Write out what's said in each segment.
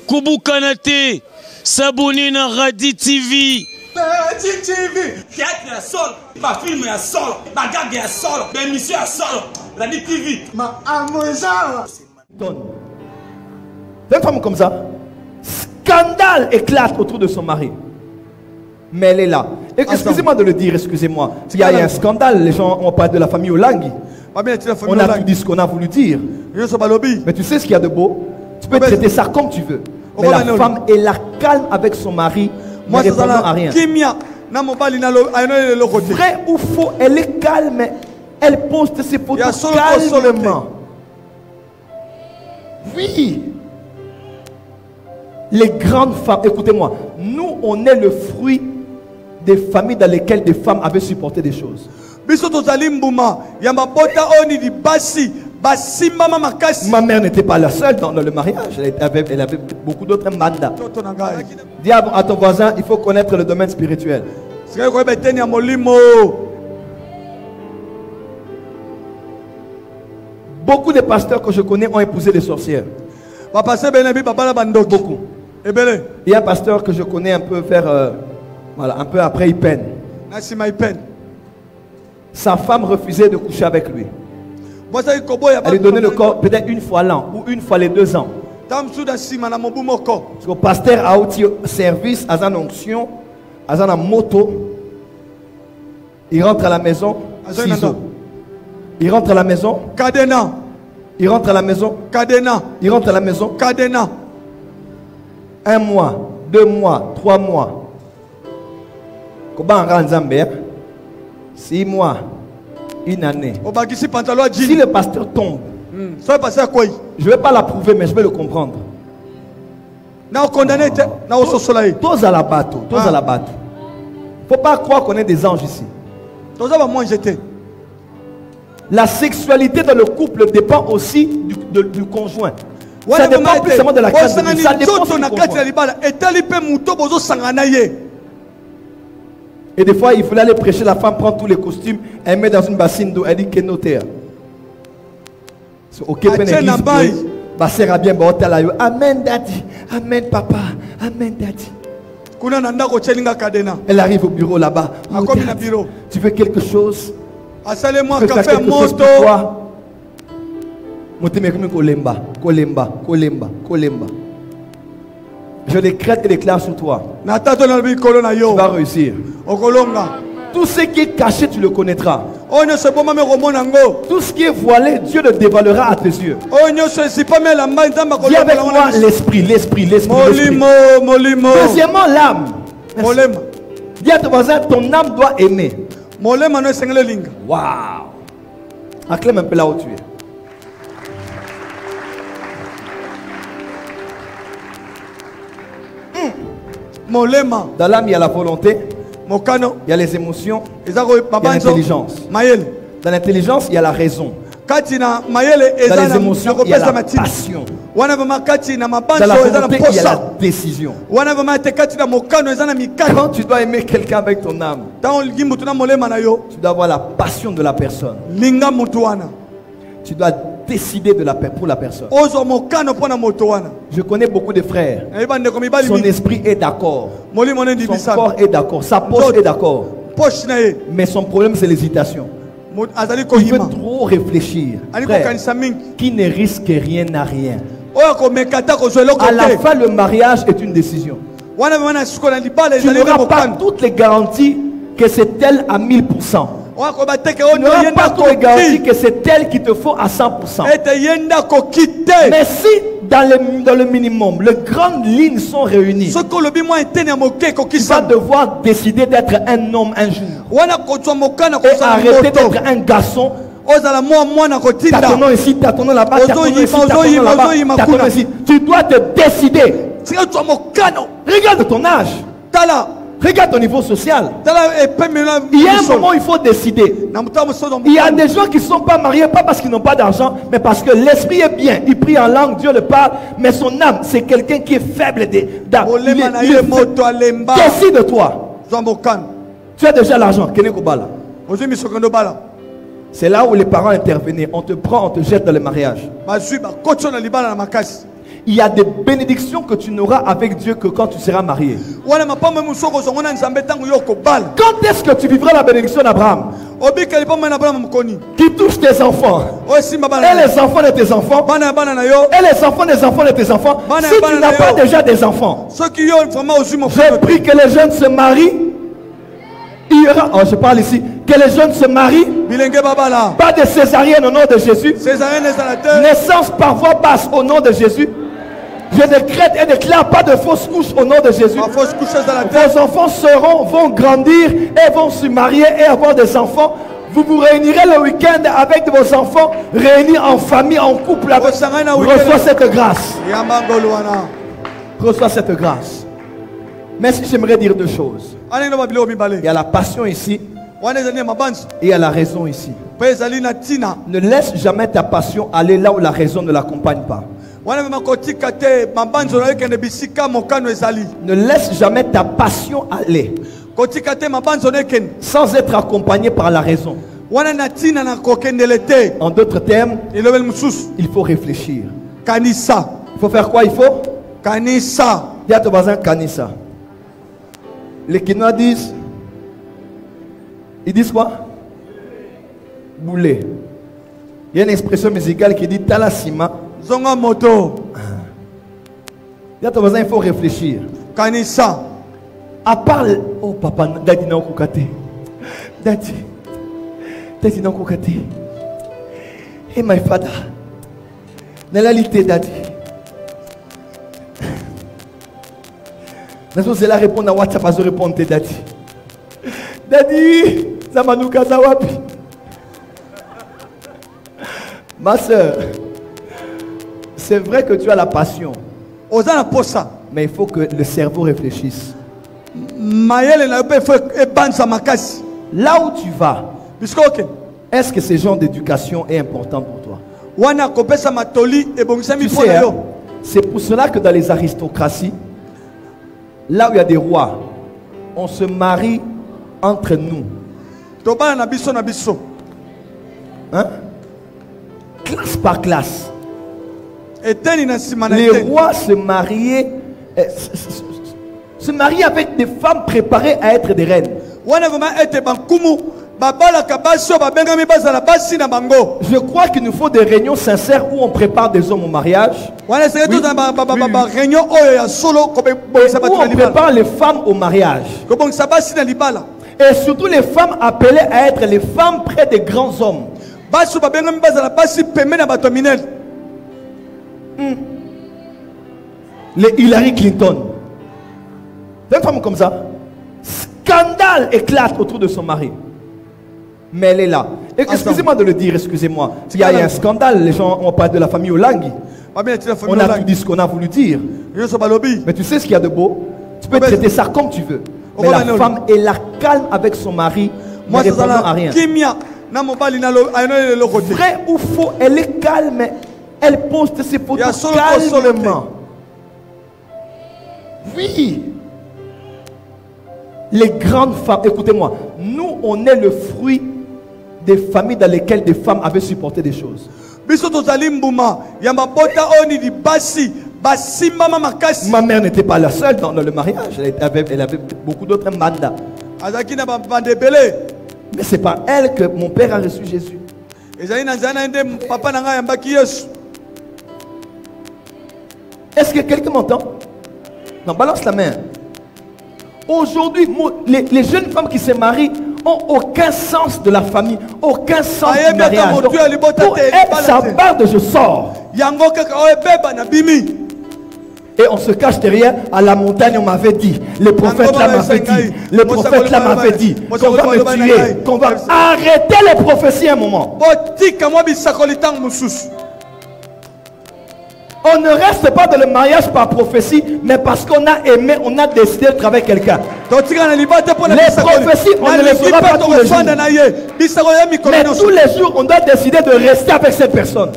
Koubou Kanate, Sabouni na Radi TV. Radi TV. Théâtre à sol, ma film à sol, ma gag à sol, ma émission à sol. Radi TV. Ma amourage. Une femme comme ça, scandale éclate autour de son mari. Mais elle est là. Excusez-moi de le dire, excusez-moi. Il y a un scandale, les gens ont parlé de la famille Olangi. On a tout dit ce qu'on a voulu dire. Mais tu sais ce qu'il y a de beau? Tu peux traiter ça comme tu veux. Mais la femme est là calme avec son mari, ne répondant à rien. Vrai ou faux, elle est calme, elle poste ses photos calmement. Oui. Les grandes femmes, écoutez-moi, nous on est le fruit des familles dans lesquelles des femmes avaient supporté des choses. Ma mère n'était pas la seule dans le mariage, elle avait beaucoup d'autres mandats. Dis à ton voisin, il faut connaître le domaine spirituel. Beaucoup de pasteurs que je connais ont épousé des sorcières. Beaucoup. Il y a un pasteur que je connais un peu vers, voilà, un peu après Ipen. Sa femme refusait de coucher avec lui. Elle lui donnait le corps peut-être une fois l'an ou une fois les 2 ans. Parce que le pasteur a aussi service à une onction, à une moto. Il rentre à la maison, ciseaux. Il rentre à la maison, cadena. Il rentre à la maison, cadena. Il rentre à la maison, cadena. 1 mois, 2 mois, 3 mois. Comment on rend Zambé? 6 mois, 1 année. Si le pasteur tombe, je ne vais pas l'approuver, mais je vais le comprendre. Tous à la bateau, tous à la bateau. Il ne faut pas croire qu'on est des anges ici. La sexualité dans le couple dépend aussi du conjoint. Ça dépend plus seulement de la classe de vie. Ça dépend du conjoint. Et des fois, il voulait aller prêcher, la femme prend tous les costumes, elle met dans une bassine d'eau, elle dit que notaire. Ok, bien, amen daddy, amen papa, amen daddy. Elle arrive au bureau là-bas. Tu veux quelque chose? Assale-moi café moto. Je décrète et déclare sur toi. Tu vas réussir. Tout ce qui est caché, tu le connaîtra. Tout ce qui est voilé, Dieu le dévoilera à tes yeux. Dis avec moi l'esprit, l'esprit, l'esprit. Deuxièmement, l'âme. Dis à ton voisin, ton âme doit aimer. Waouh. Acclame un peu là où tu es. Dans l'âme, il y a la volonté, il y a les émotions, il y a l'intelligence. Dans l'intelligence, il y a la raison. Dans les émotions, il y a la passion. Dans la volonté, il y a la décision. Quand tu dois aimer quelqu'un avec ton âme, tu dois avoir la passion de la personne. Tu dois décider pour la personne. Je connais beaucoup de frères. Son esprit est d'accord. Son corps est d'accord. Sa poche est d'accord. Mais son problème, c'est l'hésitation. Il veut trop réfléchir. Frère, qui ne risque rien n'a rien. À la fin, le mariage est une décision. Tu n'auras pas toutes les garanties que c'est elle à 1000%. Tu n'auras pas toutes les garanties que c'est elle qui te faut à 100%. Mais si dans le minimum, les grandes lignes sont réunies, tu vas devoir décider d'être un homme un jour. Et arrêter d'être un garçon. Tâtonnons ici, tâtonnons là-bas, tâtonnons ici, tâtonnons là-bas, tâtonnons ici. Tu dois te décider. Regarde ton âge. Regarde ton niveau social. Il y a un moment où il faut décider. Il y a des gens qui ne sont pas mariés, pas parce qu'ils n'ont pas d'argent, mais parce que l'esprit est bien. Il prie en langue, Dieu le parle, mais son âme, c'est quelqu'un qui est faible d'âme. Décide-toi. Tu as déjà l'argent. C'est là où les parents intervenaient. On te prend, on te jette dans le mariage. Il y a des bénédictions que tu n'auras avec Dieu que quand tu seras marié. Quand est-ce que tu vivras la bénédiction d'Abraham qui touche tes enfants et les enfants de tes enfants et les enfants des enfants de tes enfants? Si tu n'as pas déjà des enfants, j'ai pris que les jeunes se marient. Il y aura, je parle ici, que les jeunes se marient, pas de césarienne au nom de Jésus, naissance par voie basse au nom de Jésus. Je décrète et déclare pas de fausses couches au nom de Jésus. Vos enfants vont grandir et vont se marier et avoir des enfants. Vous vous réunirez le week-end avec vos enfants, réunis en famille, en couple. Reçois cette grâce. Reçois cette grâce. Mais si j'aimerais dire deux choses. Il y a la passion ici et il y a la raison ici. Ne laisse jamais ta passion aller là où la raison ne l'accompagne pas. Ne laisse jamais ta passion aller sans être accompagné par la raison. En d'autres termes, il faut réfléchir. Il faut faire quoi? Il faut Kanisa. Dis à ton voisin Kanisa. Les Kinois disent, ils disent quoi? Boulet. Il y a une expression musicale qui dit Talasima. Zonga moto. Dis à ton voisin, il faut réfléchir. Kanisa. À part, oh papa, Daddy n'a pas Daddy n'a pas Hey my father. Nalalité Daddy. Je vais répondre à WhatsApp, je vais répondre à Daddy. Daddy, Zamanuka Zawapi. Ma soeur, c'est vrai que tu as la passion. Mais il faut que le cerveau réfléchisse. Là où tu vas, est-ce que ce genre d'éducation est important pour toi? Tu sais, hein, c'est pour cela que dans les aristocraties, là où il y a des rois, on se marie entre nous. Hein? Classe par classe. Les rois se mariaient avec des femmes préparées à être des reines. Je crois qu'il nous faut des réunions sincères où on prépare des hommes au mariage. Où on prépare les femmes au mariage. Et surtout les femmes appelées à être les femmes près des grands hommes. Les Hillary Clinton. Une femme comme ça. Scandale éclate autour de son mari. Mais elle est là. Excusez-moi de le dire, excusez-moi. Il y a un scandale, les gens ont parlé de la famille Olangi. On a tout dit ce qu'on a voulu dire. Mais tu sais ce qu'il y a de beau? Tu peux traiter ça comme tu veux. Mais la femme est là calme avec son mari, ne répondant à rien. Vrai ou faux, elle est calme, elle poste ses photos calmement. Oui. Les grandes femmes, écoutez-moi, nous on est le fruit des familles dans lesquelles des femmes avaient supporté des choses. Ma mère n'était pas la seule dans le mariage, elle avait beaucoup d'autres mandats. Mais c'est par elle que mon père a reçu Jésus. Est-ce que quelqu'un m'entend? Non, balance la main. Aujourd'hui, les jeunes femmes qui se marient n'ont aucun sens de la famille, aucun sens du mariage. Donc, pour être sa barde, je sors. Et on se cache derrière, à la montagne, on m'avait dit, le prophète là m'avait dit, le prophète là m'avait dit, qu'on va me tuer, qu'on va arrêter les prophéties un moment. On ne reste pas dans le mariage par prophétie, mais parce qu'on a aimé, on a décidé de travailler avec quelqu'un. Les prophéties, on ne les fera pas tous les jours. Mais tous les jours, on doit décider de rester avec cette personne.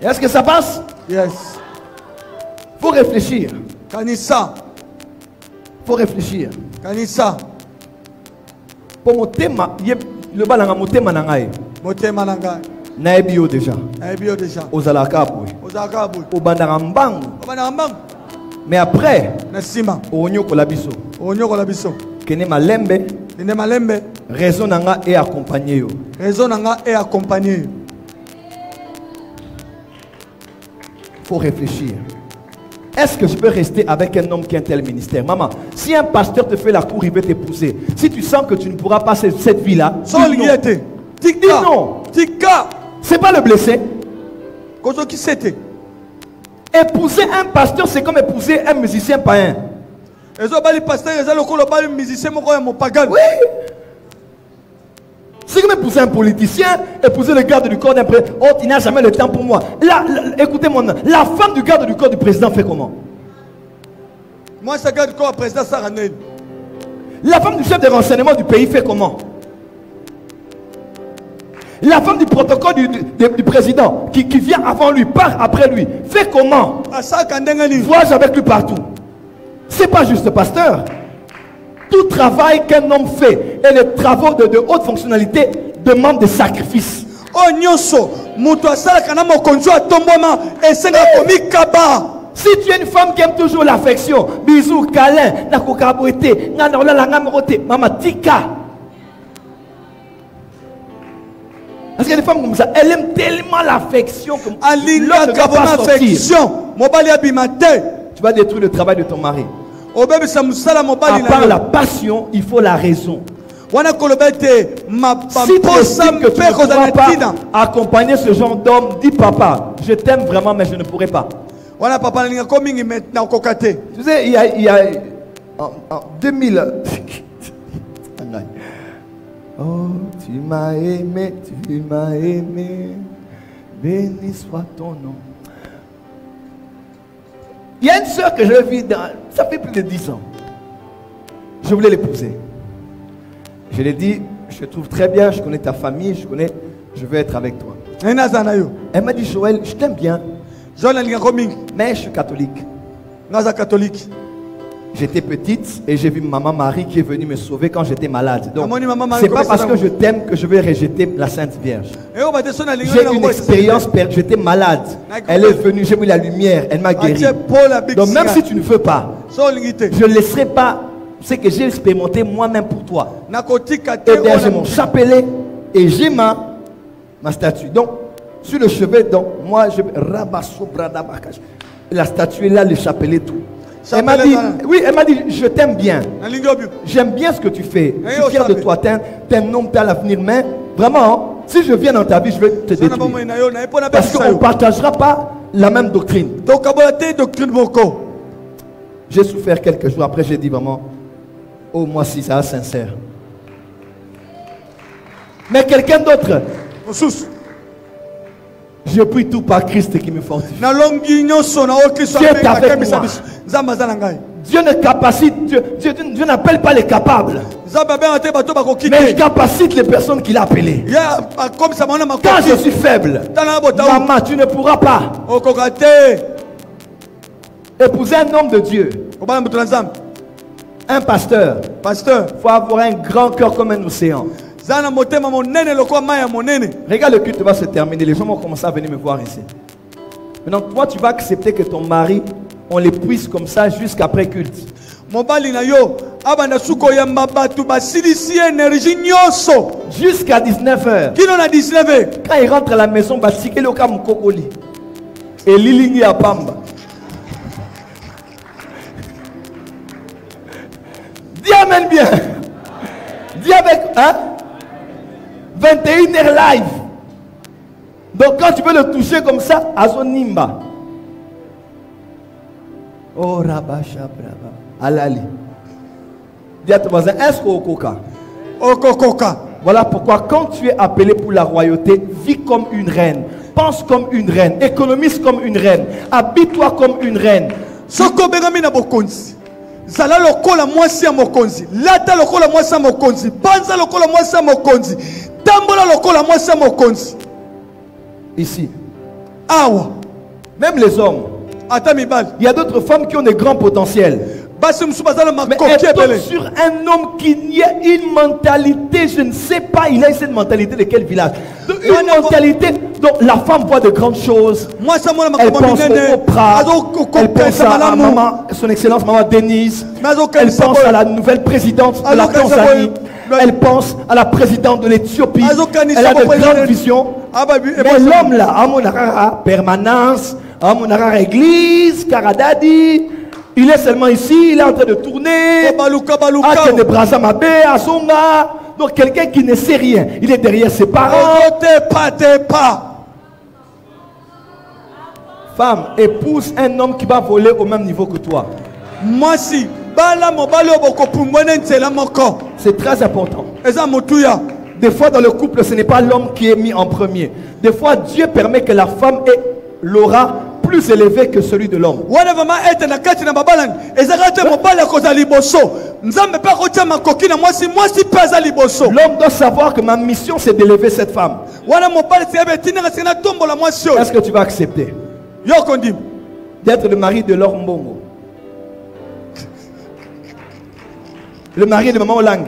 Est-ce que ça passe? Yes. Faut réfléchir. Kanisa. Faut réfléchir. Kanisa. Pour motema, le balanga motema nangai. Motema nangai. Naebio déjà. Naebio déjà. Ozalaka boy. Ozalaka boy. Obandanga mbangu. Obandanga mbangu. Mais après, Nasima. Onyo kolabiso. Onyo kolabiso. Kene malembe. Kene malembe. Raison nanga est accompagné yo. Raison nanga est accompagné. Faut réfléchir. Est-ce que je peux rester avec un homme qui a un tel ministère? Maman, si un pasteur te fait la cour, il veut t'épouser. Si tu sens que tu ne pourras pas cette vie-là, dis non. C'est pas le blesser. Épouser un pasteur, c'est comme épouser un musicien païen. Oui. C'est comme épouser un politicien, épouser le garde du corps d'un président. Oh, tu n'as jamais le temps pour moi. Là, écoutez mon nom. La femme du garde du corps du président fait comment? Moi, ça garde du corps du président Saranel. La femme du chef de renseignement du pays fait comment? La femme du protocole du président qui vient avant lui, part après lui, fait comment? Voyage avec lui partout. C'est pas juste pasteur. Tout travail qu'un homme fait et les travaux de haute fonctionnalité demandent des sacrifices. Oh nyoso, si tu es une femme qui aime toujours l'affection, bisous, câlin, maman tika. Parce qu'il y a des femmes comme ça, elles aiment tellement l'affection que tu vas détruire le travail de ton mari. À part la passion, il faut la raison. Si tu estimes que tu ne pourras pas accompagner ce genre d'homme, dis papa, je t'aime vraiment mais je ne pourrai pas. Tu sais, il y a en 2000. Oh, tu m'as aimé, béni soit ton nom. Il y a une soeur que je vis dans, ça fait plus de 10 ans. Je voulais l'épouser. Je lui ai dit, je te trouve très bien, je connais ta famille, je veux être avec toi. Elle m'a dit, Joël, je t'aime bien, mais je suis catholique. J'étais petite et j'ai vu maman Marie qui est venue me sauver quand j'étais malade. Donc, c'est pas parce que je t'aime que je vais rejeter la Sainte Vierge. J'ai une expérience, j'étais malade. Elle est venue, j'ai vu la lumière, elle m'a guéri. Donc même si tu ne veux pas, je ne laisserai pas ce que j'ai expérimenté moi-même pour toi. Et derrière j'ai mon chapelet et j'ai ma statue. Donc, sur le chevet, donc, moi je... La statue est là, le chapelet, tout. Elle m'a dit, oui, elle m'a dit, je t'aime bien. J'aime bien ce que tu fais. Je suis fier de toi. T'es un homme, t'as l'avenir. Mais vraiment, si je viens dans ta vie, je vais te détruire. Parce qu'on ne partagera pas la même doctrine. J'ai souffert quelques jours. Après, j'ai dit vraiment, oh, moi, si ça est sincère. Mais quelqu'un d'autre. Je prie tout par Christ qui me fortifie. Dieu est avec moi. Dieu ne capacite, Dieu n'appelle pas les capables. Mais il capacite les personnes qu'il a appelées. Quand je suis faible, maman, tu ne pourras pas épouser un homme de Dieu. Un pasteur. Il faut avoir un grand cœur comme un océan. Regarde, le culte va se terminer. Les gens vont commencer à venir me voir ici. Maintenant, toi, tu vas accepter que ton mari, on l'épuise comme ça jusqu'après culte. Jusqu'à 19h. Quand il rentre à la maison, il va tirer le cam kokoli. Et lilingi à pamba. Dis amen bien. Dis avec, hein? 21h live. Donc quand tu veux le toucher comme ça, Azonimba. Oh Rabasha Brava. Alali. Dis à ton voisin, est-ce qu'au coca? Voilà pourquoi quand tu es appelé pour la royauté, vis comme une reine. Pense comme une reine. Économise comme une reine. Habille-toi comme une reine. Zala lokola mwasi ya mokonzi, lata lokola mwasi ya mokonzi, banza lokola mwasi ya mokonzi, tambola lokola mwasi ya mokonzi. Ici, awa, même les hommes, atamibal, il y a d'autres femmes qui ont des grands potentiels. Mais elle tombe sur un homme qui n'y a une mentalité, je ne sais pas, il a cette mentalité de quel village? Une mentalité dont la femme voit de grandes choses. Elle pense au Oprah, elle pense à maman, son excellence maman Denise, elle pense à la nouvelle présidente de la Tanzanie, elle pense à la présidente de l'Éthiopie, elle a de grandes visions. Mais l'homme là, à mon permanence, à mon église, Karadadi, il est seulement ici, il est en train de tourner. Donc quelqu'un qui ne sait rien, il est derrière ses parents. Femme, épouse un homme qui va voler au même niveau que toi. C'est très important. Des fois dans le couple, ce n'est pas l'homme qui est mis en premier. Des fois, Dieu permet que la femme ait l'aura plus élevé que celui de l'homme. L'homme doit savoir que ma mission c'est d'élever cette femme. Est-ce que tu vas accepter d'être le mari de Laure Mbongo, le mari de maman Olang?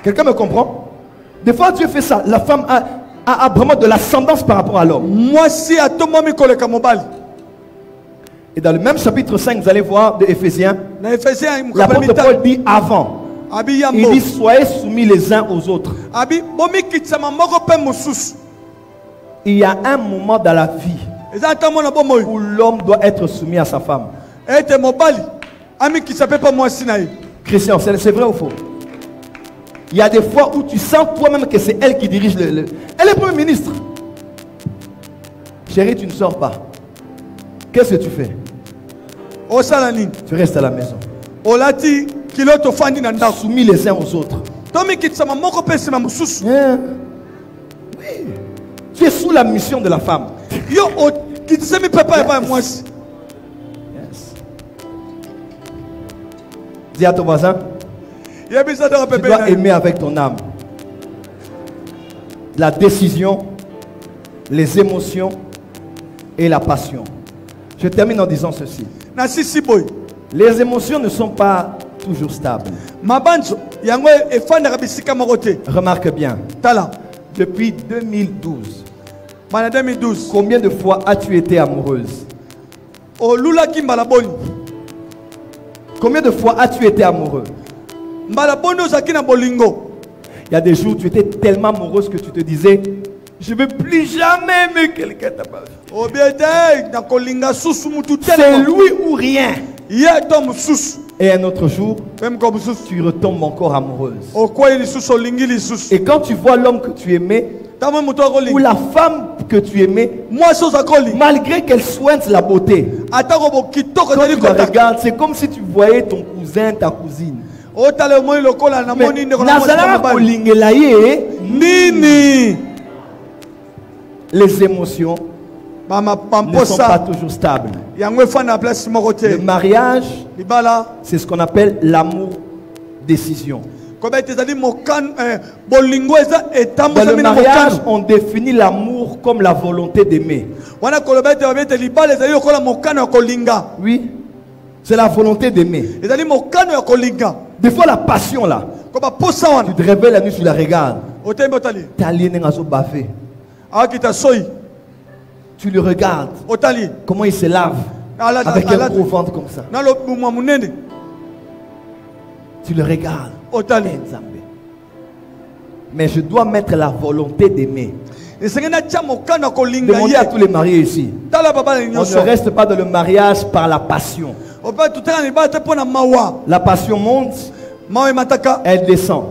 Quelqu'un me comprend? Des fois Dieu fait ça. La femme a vraiment de l'ascendance par rapport à l'homme. Et dans le même chapitre 5, vous allez voir de Éphésiens, l'apôtre Paul dit avant. Il dit soyez soumis les uns aux autres. Il y a un moment dans la vie où l'homme doit être soumis à sa femme. Christian, c'est vrai ou faux? Il y a des fois où tu sens toi-même que c'est elle qui dirige Elle est Premier ministre. Chérie, tu ne sors pas. Qu'est-ce que tu fais? Tu restes à la maison. Soumis les uns aux autres. Yeah. Oui. Tu es sous la mission de la femme. Yes. Dis à ton voisin, tu dois aimer avec ton âme. La décision, les émotions et la passion. Je termine en disant ceci. Les émotions ne sont pas toujours stables. Remarque bien. Depuis 2012, combien de fois as-tu été amoureuse? Combien de fois as-tu été amoureux? Il y a des jours où tu étais tellement amoureuse que tu te disais, je ne veux plus jamais aimer quelqu'un de ma vie. C'est lui ou rien. Et un autre jour, tu retombes encore amoureuse. Et quand tu vois l'homme que tu aimais, ou la femme que tu aimais, malgré qu'elle soigne la beauté, quand tu la regardes, c'est comme si tu voyais ton cousin, ta cousine. Les émotions ne sont pas toujours stables. Le mariage, c'est ce qu'on appelle l'amour-décision. Dans le mariage, on définit l'amour comme la volonté d'aimer. Oui, c'est la volonté d'aimer. Des fois, la passion là, tu te réveilles la nuit, tu la regardes. Tu le regardes. Comment il se lave avec un gros ventre comme ça. Tu le regardes. Mais je dois mettre la volonté d'aimer. Demandez à tous les mariés ici. On ne reste pas dans le mariage par la passion. La passion monte, elle descend.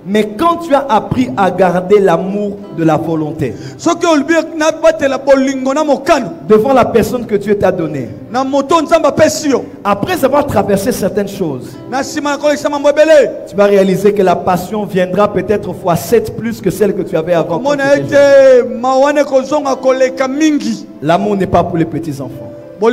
Mais quand tu as appris à garder l'amour de la volonté devant la personne que Dieu t'a donnée, après avoir traversé certaines choses, tu vas réaliser que la passion viendra peut-être fois 7 plus que celle que tu avais avant. L'amour n'est pas pour les petits enfants, ni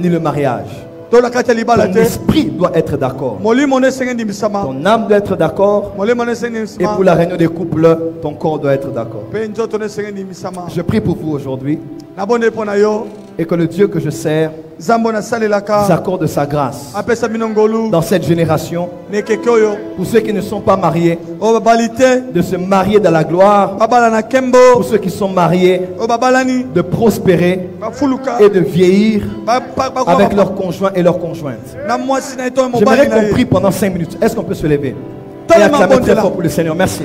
le mariage. Ton esprit doit être d'accord. Ton âme doit être d'accord. Et pour la réunion des couples, ton corps doit être d'accord. Je prie pour vous aujourd'hui. Et que le Dieu que je sers nous accorde sa grâce dans cette génération. Pour ceux qui ne sont pas mariés, de se marier dans la gloire. Pour ceux qui sont mariés, de prospérer et de vieillir avec leurs conjoints et leurs conjointes. J'aimerais qu'on prie pendant 5 minutes. Est-ce qu'on peut se lever et acclamer très fort pour le Seigneur? Merci.